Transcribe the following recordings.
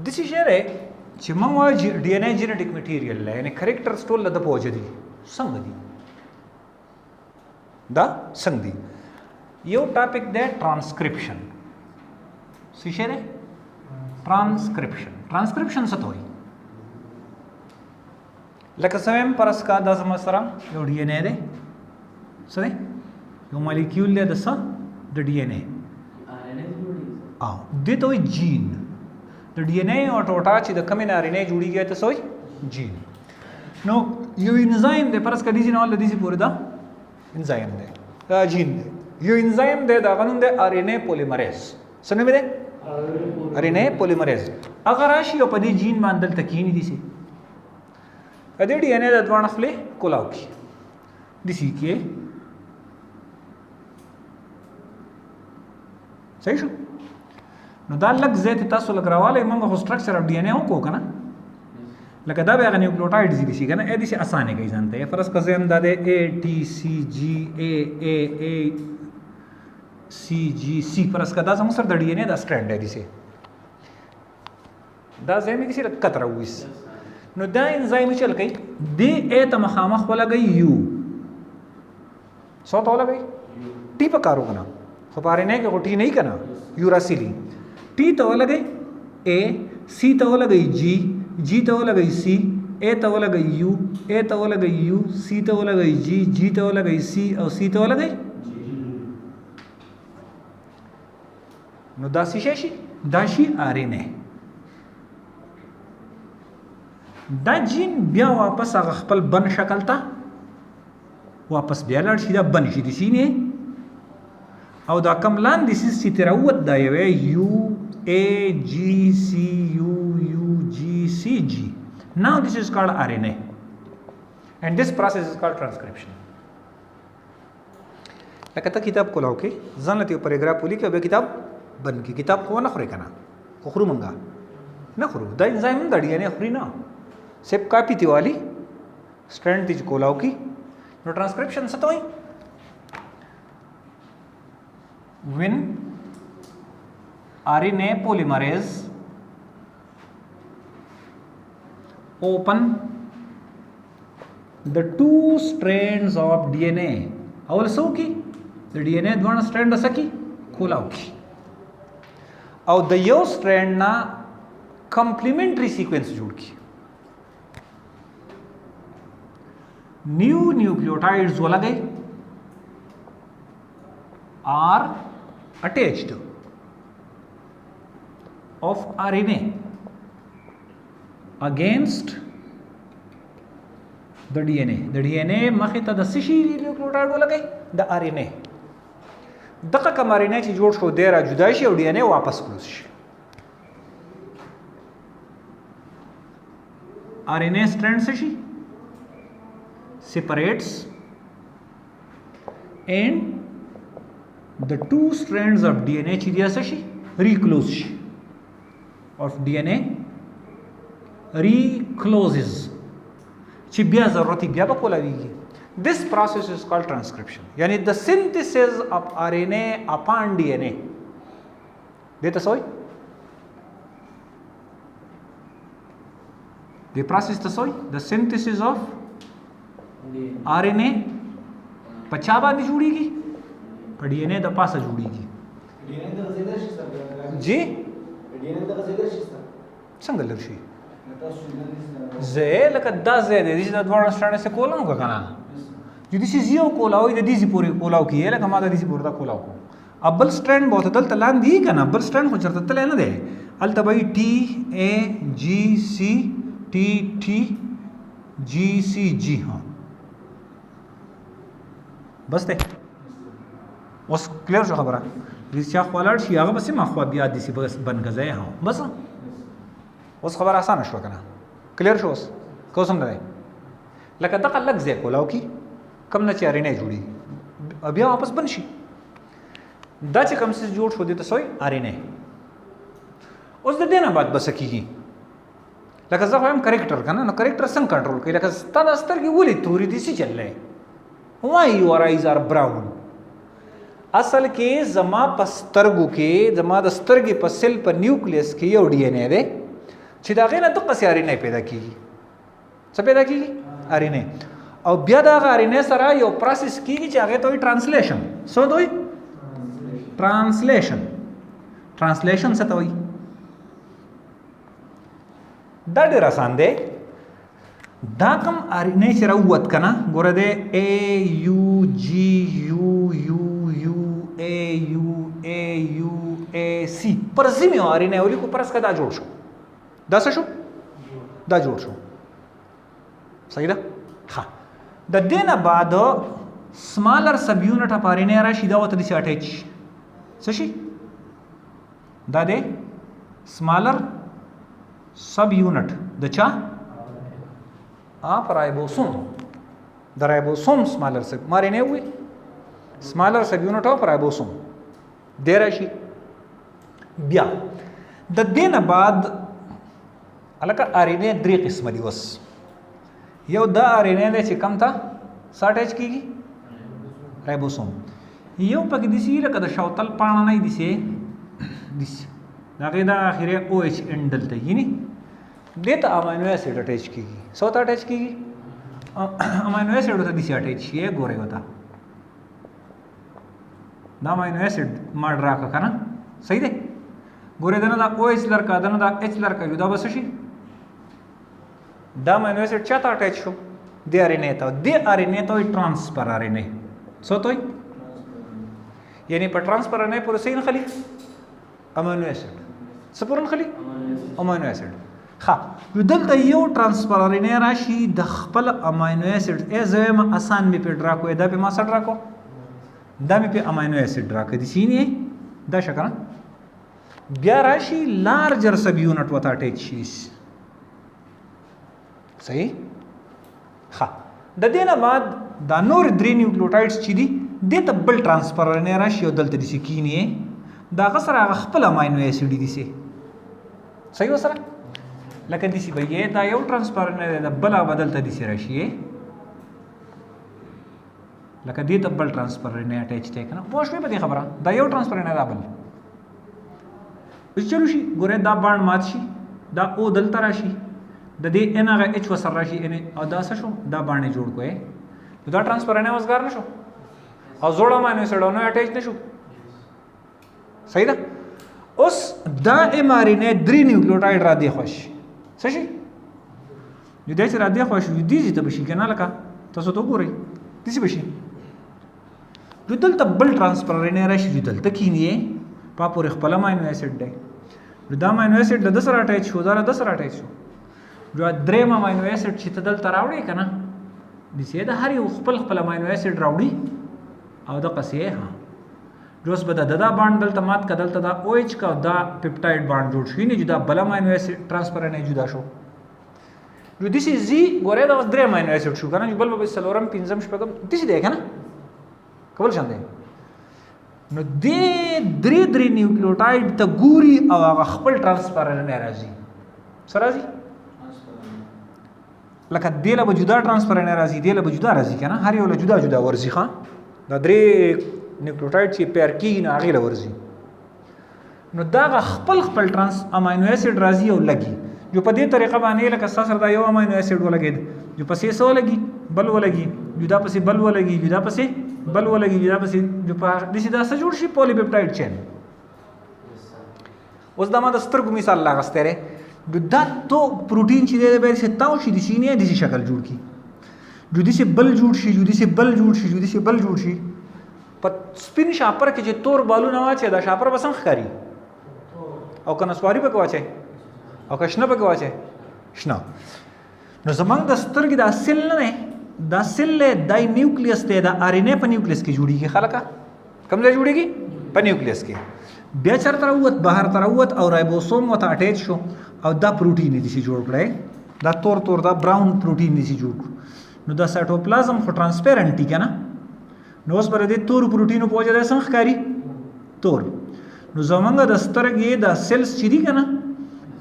داسې شی دی چې موږ وایو ډي ان اے جینیټیک میټیریل دی، یعنې کریکټرز ټول د په وجه دي. څنګه دي دا؟ څنګه دي؟ یو ټاپک دی ټرانسکرپشن. څه شی دی؟ ټرانسکرپشن. ټرانسکرپشن څه ته وایي؟ لکه څه وایم فرض کا دا زما سره یو ډي ان اے دی. څه دی؟ یو مالیکیول دی د څه؟ د ډي ان اے. دې ته وایي جین. د ډي ان اے او ټوټه چې د کومې نه آر ان اے جوړېږي ته څه وایي؟ جین. نو یو انزایم دی فرض کا دیجې نه ول دیجې پورې دا انزایم دی، دا جین دی. یو انزایم دی دا قانون دی آر ان اے پولیمریز. څه نوم دی؟ آر ان اے پولیمریز. هغه راشي او په دې جین باندې دلته کښېني دي سي د ډي ان اے د دواړه خولې کولاو کړي داسې کې. صحیح شو؟ نو دا لږ ځای ته تاسو لږ راوالی موږ خو سټرکچر اف ډي ان اے وکړو که نه، لکه دا به هغه نیوکلیوټایډز دي داسې که نه، داسې اسانې کوي ځان ته. فرض که زه یم دا دی اے ټي سی جي اے اے اے سی جي سی. فرض که دا زموږ سره د ډي ان اے دا سټرینډ دی داسې، دا ځای مې داسې لږ کت راوویست. نو دا انزایم چل کوي دې اے ته مخامخ ولګوي یو. څو ته ولګوي؟ ټي په کار وکنه، خو په آر ان اے کې خو ټي نه وي که نه، یوراسیلي. ټي ته ولګوي اے، سی ته ولګوي جي، جي ته ولګوي سی، اے ته ولګوي یو، اے ته ولګوي یو، سی ته ولګوي جي، جي ته ولګوي سی او سی ته ولګوي. نو دا څه شی شي؟ دا شي آر ان اے. دا جین بیا واپس هغه خپل بن شکل ته واپس بیا لاړ شي، دا بن شي د سینې او دا کم لاندې سیس چې ترې راووت دا یو یو اے جي سی یو یو جي سی جي. Now this is called RNA and this process is called transcription. لکه ته کتاب کولاو کې ځان له یو پیراګراف ولیکې او بیا کتاب بند کړي. کتاب خو نه خورې که نه، خو خورو مونږه نه خورو. دا انزایم د ډي ان اے خوري نه، صرف کاپي تی والی سټرینډ تی چې کولاو کې. نو ټرانسکرپشن څه ته وایي؟ when RNA polymerase open the two strands of DNA also ki the DNA dwana strand asaki खोलाओ की او د یو strand ना complementary sequence जोड़ की new nucleotides वाला गए are attached of RNA against the DNA. The DNA مخې ته د څه شي نیوکلیوټایډ ولګئ؟ د RNA. دغه کوم RNA چې جوړ شو دی را جدا شي او DNA واپس کلوز شي. RNA strand څه شي؟ separates and the two strands of DNA چې دی څه شي؟ reclose شي. of DNA recloses چې بیا ضرورت بیا به کولاویږي. This process is called transcription. یعنی the synthesis of RNA upon DNA. دې ته څه وایي؟ دې پروسس ته څه وایي؟ the synthesis of RNA په چا باندې جوړیږي؟ په DNA د پاسه جوړیږي. جی څنګه لرشي؟ زه لکه دا زه د دې د دوه سټرانډ سره کولاو کنه چې دې یو کولاو د دې پورې کولاو کې لکه ما د دې پورې دا کولاو کو ابل سټرانډ بہت دلته لاندې کنه ابل سټرانډ خو چرته تل نه دی الته به ټي اے جی سی ټي ټي جی سی جی ها بس ته اوس کلیر شو خبره دې چې خپلار شي هغه بس ما خو بیا دې بس بنګځای ها بس اوس خبر آسان شو کنه کلیر شو اوس کوم نه لکه دغه لږ ځای کولاو کی کم نه چې RNA جوړي بیا واپس بن شي دا چې کوم څه جوړ شو دي تاسو RNA اوس د دې نه بعد بس کیږي لکه زه وایم کریکټر کنه نو کریکټر څنګه کنټرول کوي لکه ستاسو سترګې ولې توري دي سي چللې why your eyes are brown اصل کې زما پسترګو کې زما د سترګې په سیل په نیوکلیس کې یو ډي ان اے دی چې دا غینه د قصاري نه پیدا کیږي. څه پیدا کیږي؟ ار ان اے. او بیا دا ار ان اے سره یو پروسس کیږي چې هغه ته ټرانسلیشن. څه دوی؟ ټرانسلیشن. ټرانسلیشن څه ته وایي؟ دا ډېر آسان دی. دا کوم ار ان اے چې راووت که نه ګوره دی اے یو جي یو یو یو اے یو اے یو اے سی پر ځینې ار ان اے ولیکو پرس که دا جوړ شو. دا څه شو؟ دا جوړ شو. صحیح ده؟ ښه. د دې نه بعد سمالر سب یونټ اف ار ان اے راشي دا ورته داسې اټیچ څه شي؟ دا دی سمالر سب یونټ د چا؟ اف رایبوسوم. د رایبوسوم سمالر سب ماره نه وي سمالر سب یونټ اف رایبوسوم دی راشي. بیا د دې نه بعد الکه ار ان اے درې قسمه دي. اوس یو دا ار ان اے دی چې کوم ته څه اټیچ کیږي؟ رایبوسوم. یو پکې داسې لکه د شوتل پاڼه نه داسې د هغې دا اخري او ایچ ان دلته یعنې دې ته امینو اسید اټیچ کیږي. څه ته اټیچ کیږي؟ امینو اسید ورته داسې اټیچ شي. ګورئ ورته دا امینو اسید ما ډراکه که نه صحیح دی. ګورئ دنه دا او ایچ لرکه دنه دا ایچ لرکه جدا به څه شي؟ دا امینو اسید چا ته اټیچ شو؟ دې ار ان اے ته. دې ار ان اے ته وایي ټرانسفر ار ان اے. څه ته وایي؟ یعنی په ټرانسفر ار ان اے پورې څه نښلي؟ امینو اسید. څه پورې نښلي؟ امینو اسید. ښه نو دلته یو ټرانسفر ار ان اے راشي د خپل امینو اسید ای زه وایم اسان مې پې ډرا کو دا پې ما څه ډرا کو؟ دا مې پې امینو اسید ډرا کړه. داسې یې دا شه که نه. بیا راشي لارجر سب یونټ ورته اټیچ شي. صحیح؟ ښه د دې نه بعد دا نور درې نیوکلیوټایډس چې دي دې ته بل ټرانسفر ار ان اے راشي او دلته داسې کینې د هغه سره هغه خپل امینو اسید دي داسې. صحیح ورسره لکه داسې به یې دا یو ټرانسفر ار ان اے د بله به دلته داسې راشي لکه دې ته بل ټرانسفر ار ان اے اټیچ دی که نه. پوه شوې په دې خبره؟ دا یو ټرانسفر ار ان اے دا بل چلو شي. ګورئ دا باڼ مات شي دا او دلته راشي د دې ان هغه ایچ ورسره راشي او دا څه شو؟ دا باڼې جوړ کړو. نو دا ټرانسفر ار ان اے وزګار نه شو او زوړ امینو اسید نو اټیچ نه شو. صحیح ده؟ اوس دا ام ار ان اے درې نیوکلیوټایډ را دی خوش څه شي؟ نو دا چې را دی خوش وي دې ته به شي که نه لکه تاسو ته وګورئ داسې به شي. نو دلته بل ټرانسفر ار ان اے راشي چې دلته کینې پا پورې خپل امینو اسید دی. نو دا امینو اسید له ده سره اټیچ شو دا له ده سره اټیچ شو. نو درېیم امینو اسید چې ته دلته راوړې که نه داسې د هر یو خپل خپل امینو اسید راوړي او دقسې ها اوس به د دا باند دلته مات که دلته دا او ایچ کا دا پیپټاید باند جوړ شي نه چې دا بل امینو اسید ټرانسفر نه جدا شو. نو داسې زی ګورئ دا اوس درې امینو اسید شو که نه بل به څلورم پنځم شپږم داسې دی که نه که بل شان دی. نو دې درې نیوکلیوټاید ته ګوري او هغه خپل ټرانسفر نه راځي. څه راځي؟ لکه دې له به جدا ټرانسفر نه راځي دې له به جدا راځي که نه هر یو له جدا جدا ورځي. ښه دا درې نیوکلیوټاید چې پیر کېږي نو هغې له ورځي. نو دا هغه خپل خپل ټرانس امینو اسید راځي او لګي. جو په دې طریقه باندې لکه ستا سره دا یو امینو اسید ولګېد جو پسې څه ولګي بل ولګي جو دا پسې بل ولګي جو دا پسې بل ولګي جو دا پسې جو په داسې دا څه جوړ شي پولی پیپټاید چین. اوس دا ما د سترګو مثال راغستی دی. دا تو پروټین چې دی باید داسې تاو شي داسې نه داسې شکل جوړ کړي جو داسې بل جوړ شي جو داسې بل جوړ شي جو داسې بل جوړ شي. په سپین شاپر کې چې تور بالونه واچوي دا شاپر به څنګه ښکاري او که نسواري پکې واچوي او که شنه پکې واچوي شنه. نو زمونږ د سترګې دا سیل نه دی دا سیل دی دا نیوکلیس دی دا ار ان اے په نیوکلیس کې جوړېږي. خلکه کوم ځای جوړېږي؟ په نیوکلیس کې. بیا چېرته راووت بهر ته راووت او رایبوسوم ورته اټیچ شو او دا پروټین یې داسې جوړ کړی دا تور تور دا براون پروټین داسې جوړ کړو. نو دا سایټوپلازم خو ټرانسپیرنټ دي که نه نو اوس به د دې تورو پروټینو په وجه دی څنګه ښکاري تور. نو زمونږ د سترګې دا سیلس چې دي که نه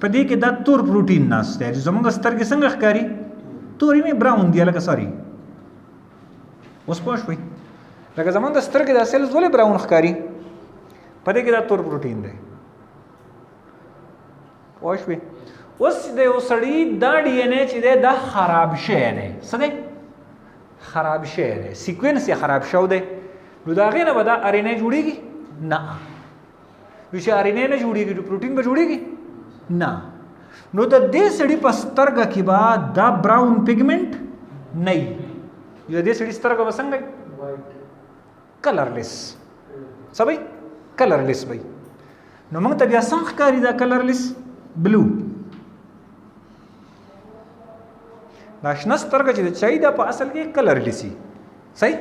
په دې کې دا تور پروټین ناست دی چې زمونږ سترګې څنګه ښکاري تورې مې براون دی لکه ساري. اوس پوه شوئ لکه زمونږ د سترګې دا سیلز ولې براون ښکاري په دې کې دا تور پروټین دی پوه شوې اوس د یو سړي دا ډي ان اے چې دی دا خراب شوی دی څه دی خراب شوی دی سیکوینس یې خراب شو دی نو د هغې نه به دا ار ان اے جوړېږي نه نو چې ار ان اے نه جوړېږي نو پروټین به جوړېږي نه نو د دې سړي په سترګه کې به دا براون پیګمنټ نه وي د دې سړي سترګه به څنګه وي کلرلیس څه وي کلرلیس وي نو موږ ته بیا څنګه ښکاري دا کلرلیس بلو دا شنه سترګه چې د چای دا په اصل کې کلرلیسي صحیح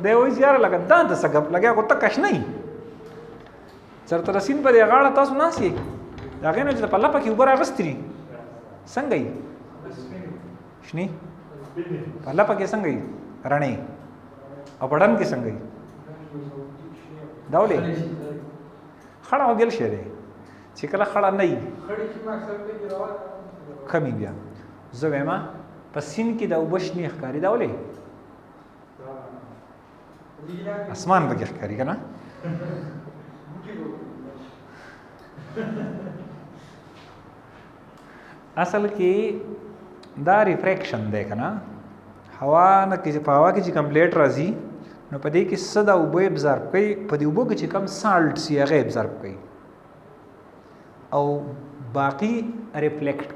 دی وایي چې یاره لکه دا ته څه ګپ لګیا خو تکه شنه وي چېرته د سیند په دې غاړه تاسو ناست یې د هغې نه چې په لپه کې اوبه راغستې دي څنګه وي شنې په لپه کې څنګه وي رڼې او په ډنډ کې څنګه وي دا ولې خړه او ګل شی دی چې کله خړه نه وي کمی بیا زه وایم په سیند کې د اوبه شنې ښکاري دا ولې اسمان پکې ښکاري که نه اصل کې دا ریفریکشن دی که نه هوا نه کې په هوا کې چې کوم لیټ راځي نو په دې کې څه دا اوبه ابزارب کوي په دې اوبو کې چې کوم سالټس یې هغه ابزارب کوي او باقي ریفلیکټ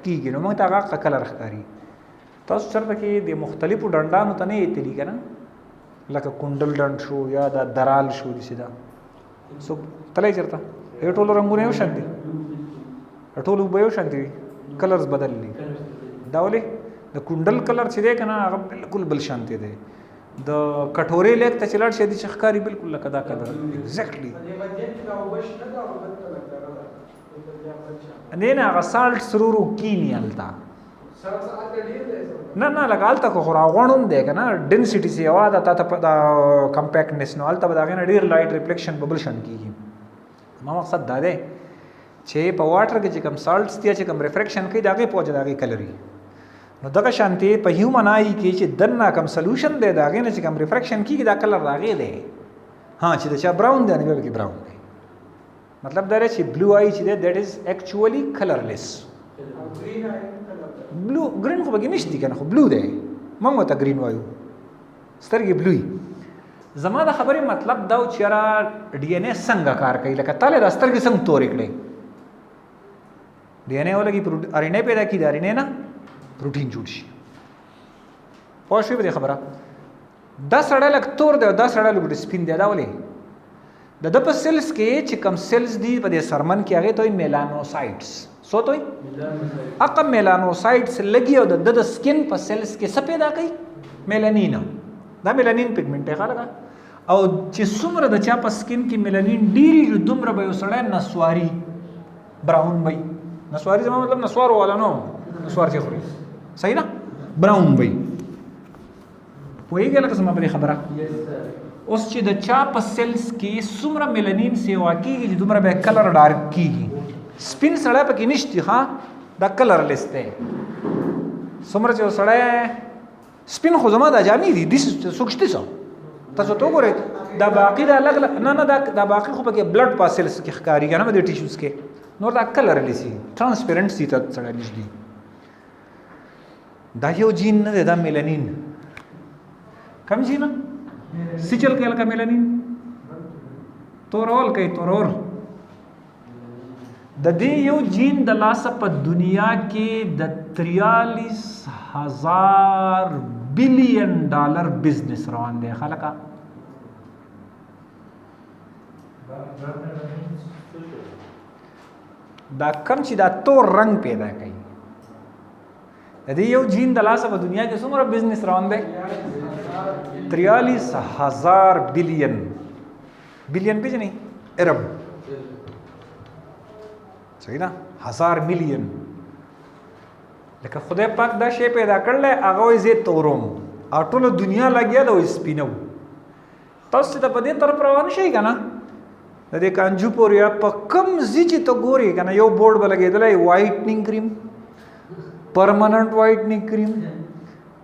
کېږي نو موږ ته هغه کلر ښکاري تاسو چېرته کې د مختلفو ډنډانو ته نه یې تلي که نه لکه کونډل ډنډ شو یا دا درال شو داسې دا څوک تلی چېرته د ټولو رنګونه یو شان دي د ټولو اوبه یو شان دي کلرز بدل دي دا ولې د کونډل کلر چې دی که نه هغه بلکل بل شانتی دی د کټورې لیک ته چې لاړ شي د چې ښکاري بلکل لکه دا کلر ایګزیکټلي نه هغه سالټ سرورو کینی هلته نه لکه هلته خو راغوڼ هم دی که نه ډنسټي چې هوا ده تا ته د کمپیکټنس نو هلته به د هغې نه ډېر لایټ ریفلیکشن به بل شان کېږي ما مقصد دا دی چې په واټر کې چې کوم سالټس دي چې کوم ریفریکشن کوي د هغې په وجه د هغې کلر وي نو دغه شانتې په هیومن آی کې چې دننه کوم سلوشن دی د هغې نه چې کوم ریفریکشن کېږي دا کلر د هغې دی چې د چا براون دی نو بیا پکې براون دی مطلب دا دی چې بلو آی چې دی دیټ از ایکچولی کلرلیس بلو ګرین خو پکې نشته که نه خو بلو دی موږ ورته ګرین وایو سترګې بلوي زما د خبرې مطلب دا و چې یاره ډي ان اے څنګه کار کوي لکه تاله دا سترګې څنګه تورې کړې ډي ان اے ولګي ار ان اے پیدا کړي د ار ان اے نه پروټین جوړ شي پوه شوې په دې خبره دا سړی لږ تور دی او دا سړی لږ سپین دی دا ولې د ده په سیلز کې چې کم سیلز دي په دې سرمن کې هغې ته وایي میلانوسایټس څه ته وایي هغه میلانوسایټس لګي او د ده د سکن په سیلز کې څه پیدا کوي میلانین دا میلانین پیګمنټ دی خلکه او چې څومره د چا په سکن کې میلانین ډېري وي دومره به یو سړی نسواري براون وي نسواري زما مطلب نسوار والا نو نسوار چې خوري صحیح نه براون وي پوهېږې لکه زما په دې خبره اوس چې د چا په سیلز کې څومره میلانین سیوا کېږي چې دومره به کلر ډارک کېږي سپین سړی پکې نشته ها دا کلرلیس دی څومره چې یو سړی سپین خو زما دا جامې دي داسې څوک شته څه تاسو ته وګورئ دا باقي دا الګ نه دا باقي خو پکې بلډ په سیلز کې ښکاري که نه په دې ټیشوز کې نور دا کلرلیسي ټرانسپیرنټ سي ته سړی نږدې دا یو جین نه دی دا میلانین کم جین سچل کې لکه میلانین تورول کوي تورور د دې یو جین د لاسه په دنیا کې د 43,000 بلین ډالر بزنس روان دی خلکه دا کم چې دا تور رنگ پیدا کوي د دې یو جین د لاسه په دنیا کې څومره بزنس روان دی 43,000 بلین پیژنئ ارب صحیح نه 1000 ملین لکه خدای پاک دا شی پیدا کړل هغه یې زه تورم او ټول دنیا لګیا دا سپینو تاسو ته په دې طرف روان شئ کنه د دې کانجو پوریا په کم ځای چې ته ګوري کنه یو بورډ به لګېدلی وایټنینګ کریم پرمننٹ وایټنینګ کریم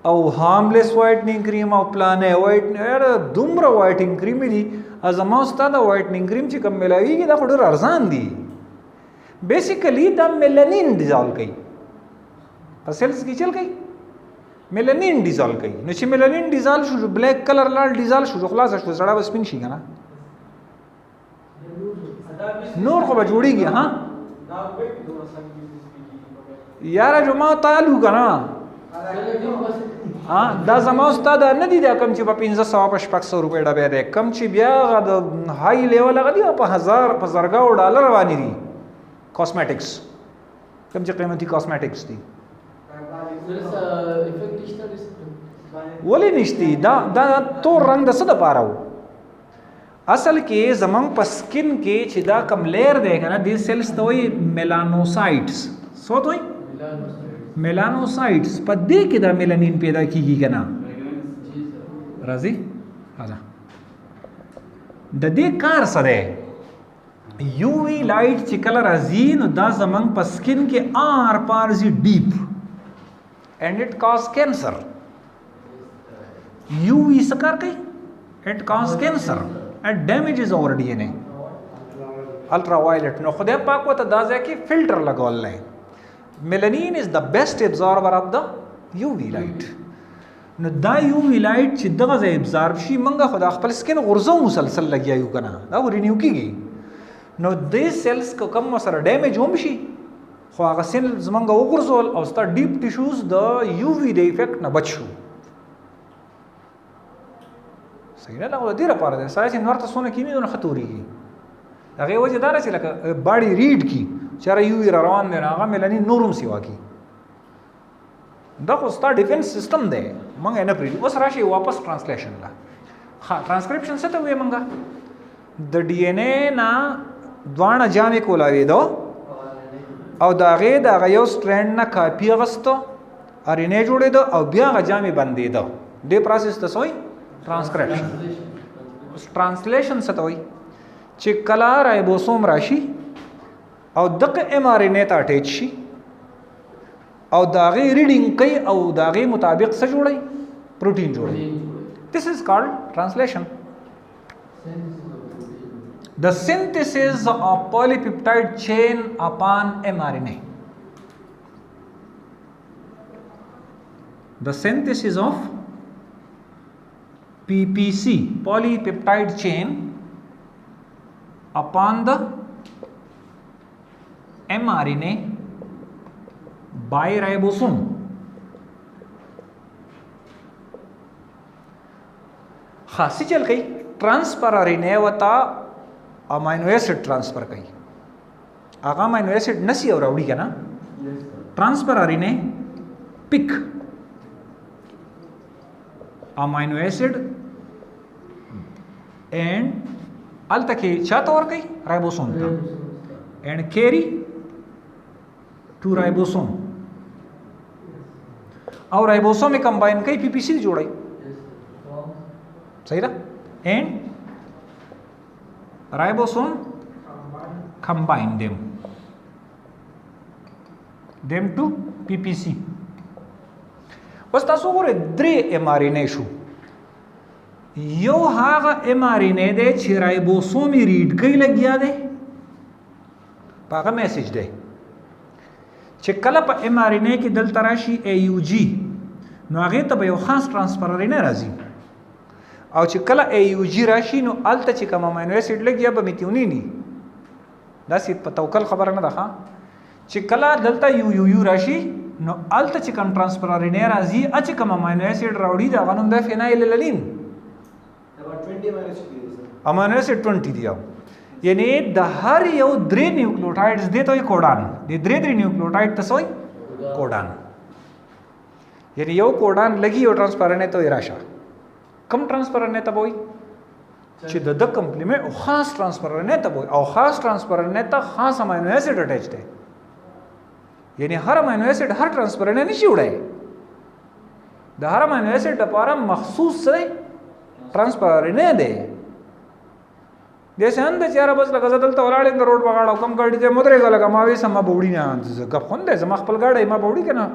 او هارملیس وایټنینګ کریم او پلانې وایټ دومره وایټنینګ کریم دي ازما استاد وایټنینګ کریم چې کوم ملایږي دا ډېر ارزان دي بیسیکلی دا میلانین ډیزالو کوي په سیلز کې چل کوي میلانین ډیزالو کوي نو چې میلانین ډیزال شو بلیک کلر لاړ ډیزال شو خلاص شو سړی به سپین شي کنه نور خو به جوړیږي ها یاره جو ما تعالو کنه دا زما استاد نه دي دا کم چې په 1500 روپے ډبه ده کم چې بیا د هاي لیول غدي په 1000 په زرګاو ډالر باندې دي کاسمیټکس کم چې قیمتي کاسمیټکس دي ولی نشتی دا تور رنگ د څه د پاره وو اصل کې زمنګ په سکن کې چې دا کم لیر دی کنه د سیلز ته وي میلانوسایټس سو دوی میلانوسایټس په دې کې دا میلانین پیدا کیږي کنه راځي راځه د دې کار سره یو وی لایټ چې کله راځي نو دا زمنګ په سکن کې آر پار زی ډیپ and it cause cancer UV سکار کوي it cause cancer and damages our DNA ultraviolet نو خدای پاک وته دا ځکه فلټر لګول نه melanine is the best absorber of the UV light نو دا UV light چې دغه ځای absorb شي منګه خدای خپل سکن غرزو مسلسل لګیایو کنه دا ورینیو کیږي نو دې سیلز کو کم سره ډیمیج هم شي خو هغه سیل زمونږ وګرځول او ستا ډیپ ټیشوز د یو وی د افیکټ نه بچ شو صحیح نه لغوه ډیره پاره ده سایه نور ته سونه کیمې نه خطوريږي هغه وجه دار چې لکه باډي ریډ کی چر یو وی روان دی هغه ملنی نورم سیوا کی دا خو ستا ډیفنس سیستم دی مونږ نه پری اوس راشي واپس ټرانسلیشن لا ها ټرانسکرپشن څه ته وې مونږه د ډي ان اے نا دوانه جامې کولاوي دو او دا غي دا یو سټرینډ نه کاپی غستو ارینه جوړېدو او بیا غجامي بندېدو دې پروسس ته سوې ټرانسکرپشن ټرانسلیشن څه ته وایي چې کله رایبوسوم راشي او دغه ام ار ان اے ته اٹیچ شي او دا غي ریډینګ کوي او دا غي مطابق څه جوړي پروتین جوړي this is called translation the synthesis of polypeptide chain upon mRNA. The synthesis of PPC, polypeptide chain, upon the mRNA by ribosome. खासी चल गई transfer RNA वता amino acid transfer कई आगा amino acid नसी और राउडी क्या ना transfer RNA pick amino acid and अल तक चाहता और कई राइबोसोम था एंड कैरी टू राइबोसोम और राइबोसोम में कंबाइन कई पीपीसी जोड़ाई सही रहा and ribosome combine them to PPC. اوس تاسو ګورئ درې mRNA شو یو هغه mRNA دی چې رایبوسوم یې ریډ کوي لګیا دی هغه میسج دی چې کله په mRNA کې دلته راشي AUG نو هغه ته به یو خاص ټرانسفر RNA راځي او چې کله AUG راشي نو الته چې کوم امینو اسید لګیا به میتیونینی دا سي په توکل خبره نه ده چې کله دلته یو راشي نو الته چې کوم ټرانسفر RNA راځي چې کوم امینو اسید راوړي دا غنوم د فینایل للین امینو اسید 20 دی یعنی د هر یو درې نیوکلیوټایډز دی ته کوډان د درې نیوکلیوټایډ ته سوی کوډان یعنی یو کوډان لګي یو ټرانسفر RNA ته راشه کم ټرانسفر RNA ته وای چې د کمپلیمنت او خاص ټرانسفر RNA ته وای او خاص ټرانسفر RNA ته خاص امینو اسید اٹیچ دی یعنی هر امینو اسید هر ټرانسفر RNA نشي وړای د هر امینو اسید لپاره مخصوص ټرانسفر RNA دی دسه اند چې را بس لکه زدل ته ولاړ د روډ بغاړو کم ګاډي ته مدرې غل کماوي سم بوډی نه غب خوند زما خپل ګاډي ما بوډی کنه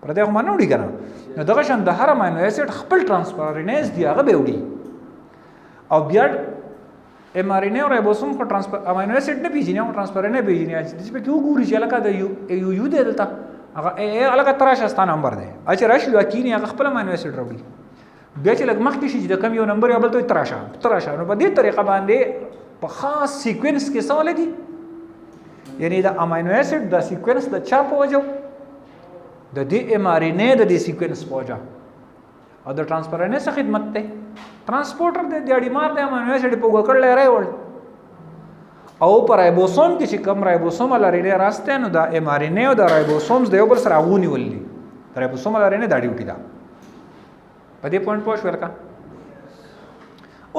پر دې خو ما نه وډی کنه نو دغه شان د هر امینو اسید خپل ټرانسفر ار ان ایز دی هغه به وړي او بیا ام ار ان ای او رایبوسوم کو ټرانسفر امینو اسید نه پیژني او ټرانسفر نه پیژني چې په کیو ګوري چې لکه د یو دی دلته هغه الګا تراشه ستان نمبر دی اچ راشي واکینی هغه خپل امینو اسید راوړي بیا چې لګ مخ کې شي د کم یو نمبر یو بل ته تراشه نو په دې طریقه باندې په خاص سیکوینس کې څه ولګي یعنی د امینو اسید د سیکوینس د چا په وجه د دې ام ار ان ای د دې سیکوینس په وجه او د ټرانسفر ان ای څخه خدمت ته ټرانسپورټر د دیاړي مار د امینو اسید په وګړل راوړ او پر رایبوسوم کې چې کم رایبوسوم لري راسته نو د ام ار ان ای او د رایبوسومز د یو بل سره غونی ولې د رایبوسوم لري نه دا ډیوټي ده په دې پوینټ پوښ ورکا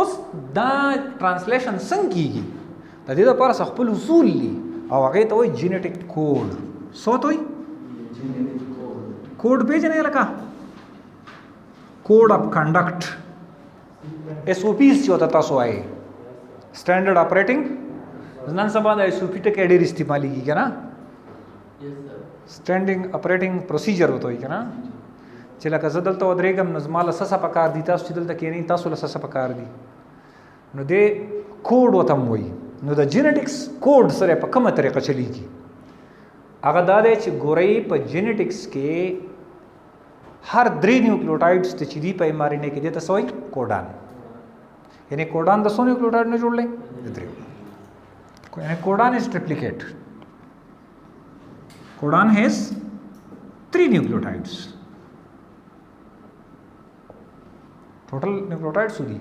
اوس دا ترانسلیشن څنګه کیږي د دې لپاره خپل اصول دي او هغه ته وایي جینیټک کوډ څه ته وایي کوډ پیژنې لکه کوډ اف کنډکټ اس او پیز چې وتا تاسو وایي سټانډرډ اپریټینګ نن سبا د اس او پی ټکي ډېر استعمالي کیږي نه سټانډینګ اپریټینګ پروسیجر وته وي کنه چې لکه زه دلته ودرېږم نو زما له څه پکار دي تاسو چې دلته کېنئ تاسو له څه پکار دي نو دې کوډ ورته هم وایي نو د جینیټکس کوډ سره په کومه طریقه چلیږي هغه دا دی چې ګورئ په جینیټکس کې هر 3 نیوکلیوټایډز ته چې دي په ایم ار ان اے کې دي ته څه وایي کوډان یعنی کوډان د څو نیوکلیوټایډ نه جوړلی د 3 یعنی کوډان از ټریپلیکیټ کوډان هیز 3 نیوکلیوټایډز ټوټل نیوکلیوټایډ څو دي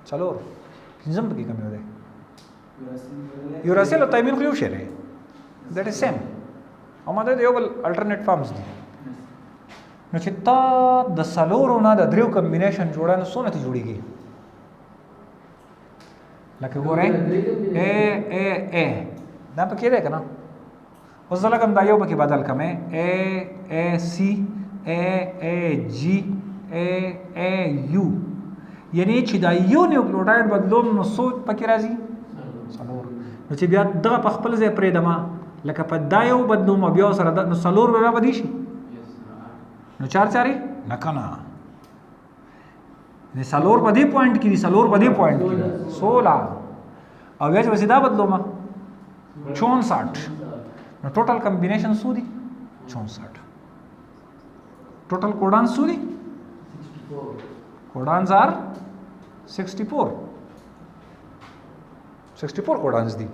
څلور پنځم پکې کم یو دی یوراسیل او تایمین خو یو شی دی دیٹ از سیم او ماده د یو بل الټرنیټ فارمز دي نو چې تا د څلورو نه د دریو کمبینیشن جوړه نو څونه ته جوړیږي لکه ګورئ ا دا پکې دی که نه اوس زه لکم دا یو پکې بدل کم ا سی جی یو یعنی چې دا یو نیوکلیوټایډ بدلوم نو څو پکې راځي څلور نو چې بیا دغه په خپل ځای پرېږدمه لکه په دا یو بدلوم او بیا سره نو څلور به بیا بدلی شي نو چار چارې نه که نه څلور په دې پوینټ کې دي څلور په دې پوینټ کې دي 16 او بیا چې بس دا بدلومه 64 نو ټوټل کمبینیشن څو دي 64 ټوټل کوډان څو دي 64 کوډانز آر 64 کوډانز دي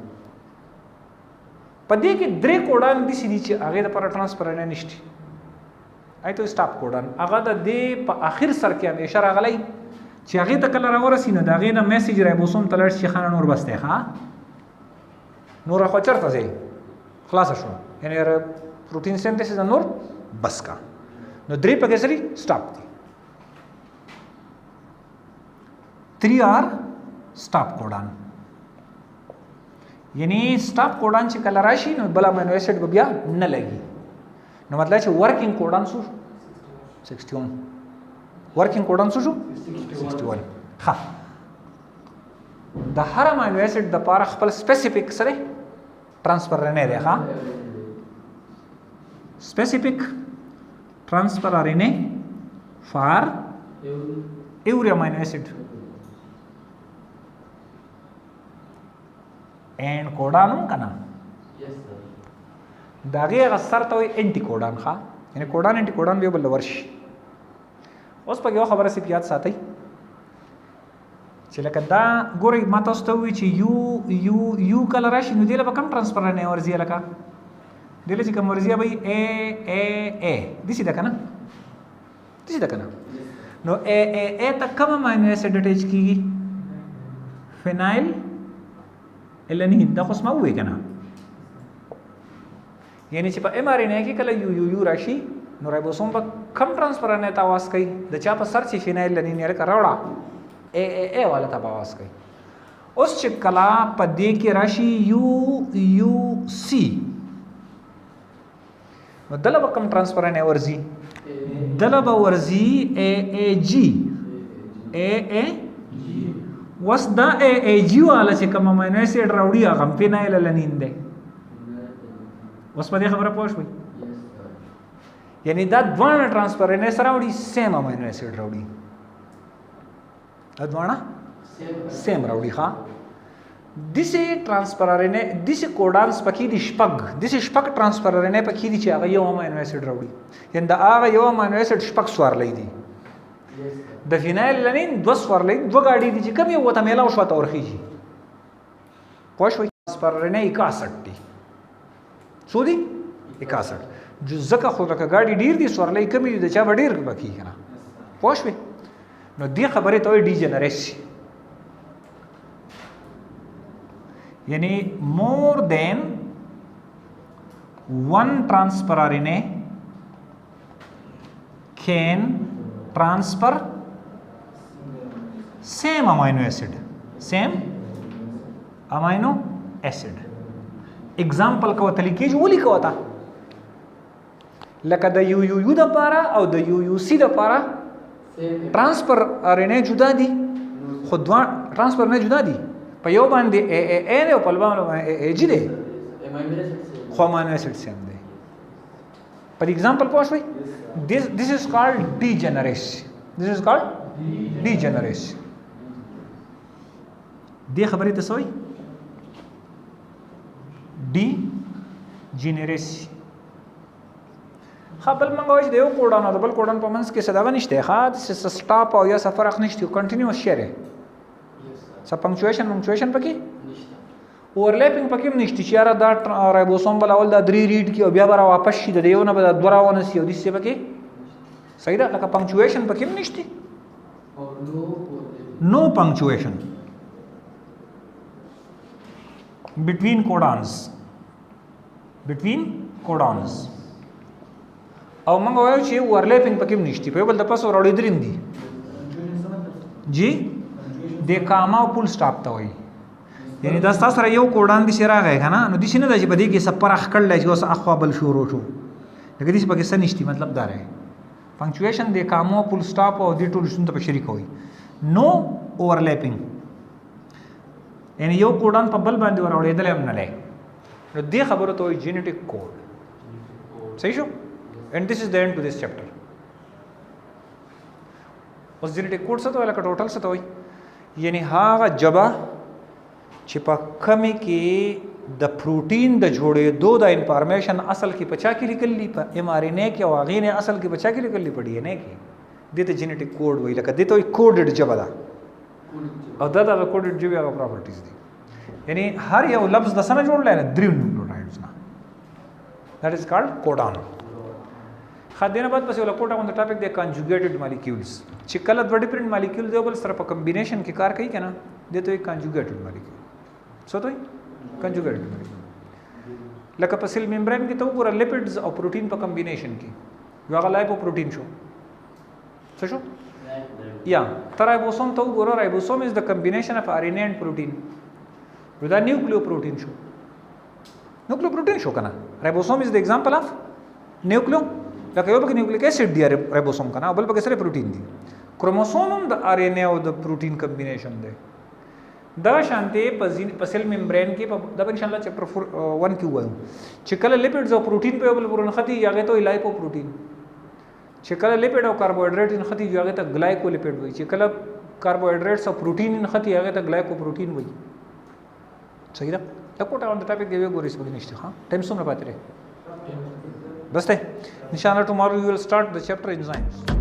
په دې کې درې کوډان دي چې هغه د پر ټرانسفر نه نشته ایته سټاپ کوډان هغه د دې په اخر سر کې همیشه راغلی چې هغه ته کله راورسي نو داغه نه میسج رایبوسوم تلل شي خانه نور بسته ها نور خو چرته ځي خلاص شو یعنی پروتین سنتیسس نور بس کا نو درې پکې سری سټاپ دي 3 آر سټاپ کوډان یعنی سټاپ کوډان چې کله راشي نو بل امینو اسید بیا نه لګي نو مطلب چې ورکینګ کوډان شو 61 ورکینګ کوډان شو 61 ها د هر امینو اسید د پاره خپل سپیسیفیک سره ټرانسفر نه دی ها سپیسیفیک ټرانسفر ار ان اے فار every amino acid and codon kana yes sir داغه غسر ته انټي کوډان ښا یعنی کوډان انټي کوډان به بل ورشي اوس په یو خبره سي پیات ساتي چې لکه دا ګوري ما تاسو ته وی چې یو کلر راشي نو دله به کم ټرانسفر نه ورزي لکه دله چې کوم ورزي به ا دي دا کنه دي دا کنه نو ا ته کوم امینو اسید اٹیچ کیږي فینایل الانین دا خو سمو وی کنه یعنی چې په ام ار ان اے کې کله یو راشي نو رایبوسوم په کم ټرانسفر نه تاواز کوي د چا په سر چې فینایل الانین یې راوړه ا والا تاواز کوي اوس چې کلا په دې کې راشي یو سی نو دله به کم ټرانسفر نه ورزي دله به ورزي ا جی وس دا ا جی والا چې کوم امینو اسید راوړي هغه فینایل الانین دی اوس په دې خبره پوه شوي یعنی دا دوانه ټرانسفر ان اس راوړي سیم امینو اسید راوړي دوانه سیم راوړي ښا دسه ټرانسفر ار ان دسه کوډانس پکې دي شپږ دسه شپږ ټرانسفر ار ان پکې دي چې هغه یو امینو اسید راوړي یعنی دا هغه یو امینو اسید شپږ سوارلې دي د فینایل لنین دو سوارلې دوه گاډي دي چې کوم یو وته میلاو شو ته ورخیږي پوښوي ټرانسفر ار ان 61 دي څو دي 61 جو زکه خو لکه گاډي ډیر دي سوارلې کمی دي چې به ډیر پکې کنه پوښوي نو دې خبره ته ډي جنریشن یعنی more than one transfer RNA can transfer same amino acid example کا وته لیکي جو لیکو تا لکه د یو د لپاره او د یو سی د لپاره ترانسفر RNA جدا دي خو دوه ترانسفر نه جدا دي په یو باندې ا او په بل باندې جی دی خو امینو اسید سیم دی پر ایگزامپل پوښوي this is called degeneration دې خبرې ته سوې degeneration خپل منغوي د یو کوډان او بل کوډان په منځ کې څه دا نشته ښه سټاپ او یا سفر اخ نشته کنټینیوس شیره څه پنکچویشن پکې نشته اورلیپینګ پکې نشته چې یاره دا رایبوسوم بل اول دا 3 ریډ کې او بیا به واپس شي د یو نه به دوه راونه سي او د څه پکې صحیح ده لکه پنکچویشن پکې نشته او نو پنکچویشن between codons او موږ وایو چې اورلیپینګ پکې نشته په بل د پاسو وروړي دریم دي جی د کاما او پول سټاپ ته وایي یعنی دا تاسو سره یو کوډان دي شراغه کنه نو د شنه د چې بده کې سفر اخکړل چې اوس اخوا بل شروع شو لکه دې په کې څه نشتی مطلب دا رہے پنکچویشن د کاما او پول سټاپ او د ټول شنو ته شریک وي نو اورلیپینګ یعنی یو کوډان په بل باندې وروړېدل هم نه لای نو دې خبره ته جینیټک کوډ صحیح شو and this is the end to this chapter اوس جینیټک کوډ څه ته لکه ټوټل څه ته وي یعنی هغه جبه چې په کمی کې د پروتین د جوړېدو د انفارمیشن اصل کې پچا کې لیکلي په ایم آر ان اے کې او هغې نه اصل کې پچا کې لیکلي په ډي ان اے کې دې ته جینیټک کوډ وایي لکه دې ته وایي کوډډ جبه ده او دا د کوډډ جبې هغه پراپرټیز دي یعنی هر یو لفظ د څه نه جوړلی نه 3 نیوکلیوټایډز نه دیٹ از کالډ کوډان خدینه بعد پس یو لکوټه اون د ټاپک د کنجوګیټډ مالیکولز چې کله دوه ډیفرنٹ مالیکول دی بل سره په کمبینیشن کې کار کوي کنه دته یو کنجوګیټډ مالیکول څه ته کنجوګیټډ مالیکول لکه په سیل ممبرین کې ته وګوره لیپیډز او پروتین په کمبینیشن کې یو هغه لایپو پروتین شو څه شو یا رایبوسوم ته وګوره رایبوسوم از د کمبینیشن اف ار ان اے اینڈ پروتین دا نیوکلیو پروتین شو کنه رایبوسوم از د ایگزامپل اف نیوکلیو لکه یو پکې نیوکلیک اسید دی رایبوسوم کنه او بل پکې سره پروتین دی کروموسوم هم د ار ان اے او د پروتین کمبینیشن دی دا شانته په سیل ممبرین کې دا ان شاء الله چپټر 1 کې وایو چې کله لیپیډز او پروتین په بل ورن ختی یاغه ته لایپو پروتین چې کله لیپیډ او کاربوهایډریټ ان ختی یاغه ته ګلایکولیپیډ وایي چې کله کاربوهایډریټس او پروتین ان ختی یاغه ته ګلایکوپروتین وایي صحیح ده لکوټه اون د ټاپک دی وګورئ څه نشته ها ټایم سم نه پاتره بس ان شاء Allah tomorrow we will start the chapter enzymes.